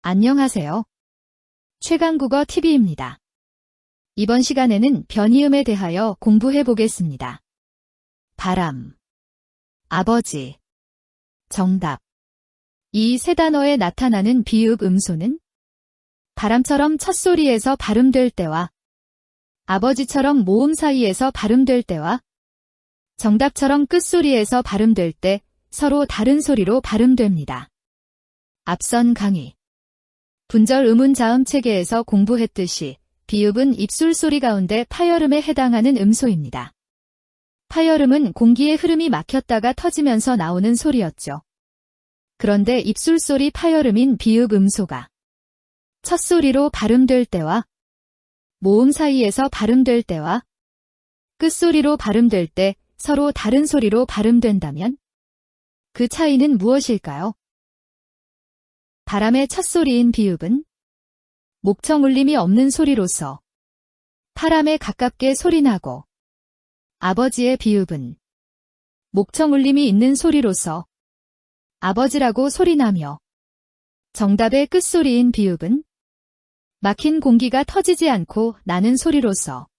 안녕하세요. 최강국어 TV입니다. 이번 시간에는 변이음에 대하여 공부해 보겠습니다. 바람, 아버지, 정답. 이 세 단어에 나타나는 비읍 음소는 바람처럼 첫소리에서 발음될 때와 아버지처럼 모음 사이에서 발음될 때와 정답처럼 끝소리에서 발음될 때 서로 다른 소리로 발음됩니다. 앞선 강의 분절 음운 자음 체계에서 공부했듯이 비읍은 입술 소리 가운데 파열음에 해당하는 음소입니다. 파열음은 공기의 흐름이 막혔다가 터지면서 나오는 소리였죠. 그런데 입술 소리 파열음인 비읍 음소가 첫소리로 발음될 때와 모음 사이에서 발음될 때와 끝소리로 발음될 때 서로 다른 소리로 발음된다면 그 차이는 무엇일까요? 바람의 첫소리인 비읍은 목청 울림이 없는 소리로서 파람에 가깝게 소리나고 아버지의 비읍은 목청 울림이 있는 소리로서 아버지라고 소리나며 정답의 끝소리인 비읍은 막힌 공기가 터지지 않고 나는 소리로서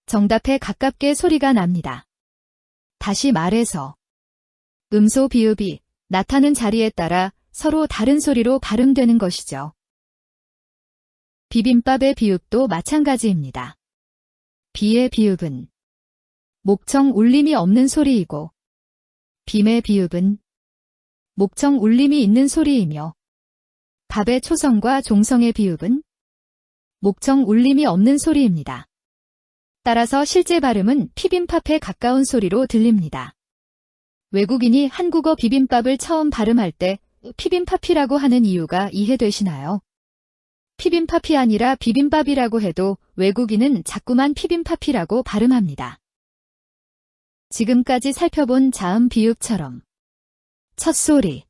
정답에 가깝게 소리가 납니다. 다시 말해서 음소 비읍이 나타나는 자리에 따라 서로 다른 소리로 발음되는 것이죠. 비빔밥의 비읍도 마찬가지입니다. 비의 비읍은 목청 울림이 없는 소리이고 빔의 비읍은 목청 울림이 있는 소리이며 밥의 초성과 종성의 비읍은 목청 울림이 없는 소리입니다. 따라서 실제 발음은 피빔밥에 가까운 소리로 들립니다. 외국인이 한국어 비빔밥을 처음 발음할 때 피빔밥이라고 하는 이유가 이해되시나요? 피빔밥이 아니라 비빔밥이라고 해도 외국인은 자꾸만 피빔밥이라고 발음합니다. 지금까지 살펴본 자음 비읍처럼 첫소리,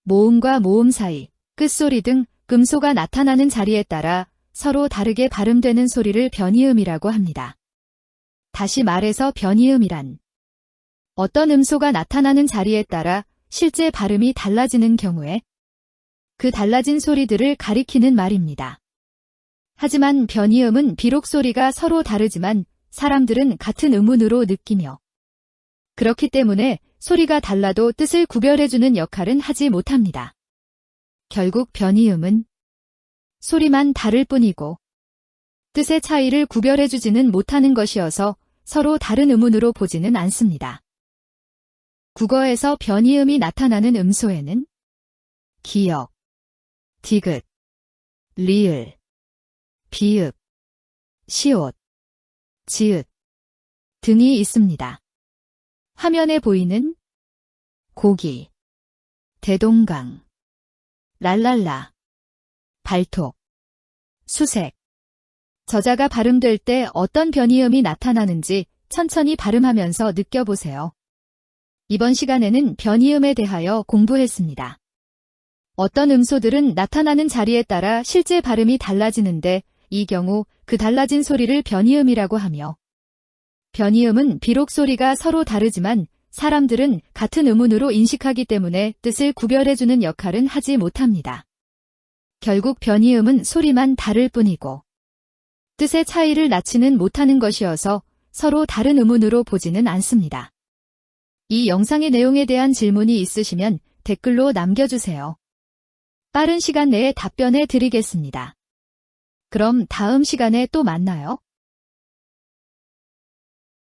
모음과 모음 사이, 끝소리 등 음소가 나타나는 자리에 따라 서로 다르게 발음되는 소리를 변이음이라고 합니다. 다시 말해서 변이음이란 어떤 음소가 나타나는 자리에 따라 실제 발음이 달라지는 경우에 그 달라진 소리들을 가리키는 말입니다. 하지만 변이음은 비록 소리가 서로 다르지만 사람들은 같은 음운으로 느끼며 그렇기 때문에 소리가 달라도 뜻을 구별해주는 역할은 하지 못합니다. 결국 변이음은 소리만 다를 뿐이고 뜻의 차이를 구별해주지는 못하는 것이어서 서로 다른 음운으로 보지는 않습니다. 국어에서 변이음이 나타나는 음소에는 기역, 디귿, 리을, 비읍, 시옷, 지읒 등이 있습니다. 화면에 보이는 고기, 대동강, 랄랄라, 발톱, 수색, 저자가 발음될 때 어떤 변이음이 나타나는지 천천히 발음하면서 느껴보세요. 이번 시간에는 변이음에 대하여 공부했습니다. 어떤 음소들은 나타나는 자리에 따라 실제 발음이 달라지는데 이 경우 그 달라진 소리를 변이음이라고 하며 변이음은 비록 소리가 서로 다르지만 사람들은 같은 음운으로 인식하기 때문에 뜻을 구별해주는 역할은 하지 못합니다. 결국 변이음은 소리만 다를 뿐이고 뜻의 차이를 낳지는 못하는 것이어서 서로 다른 음운으로 보지는 않습니다. 이 영상의 내용에 대한 질문이 있으시면 댓글로 남겨주세요. 빠른 시간 내에 답변해 드리겠습니다. 그럼 다음 시간에 또 만나요.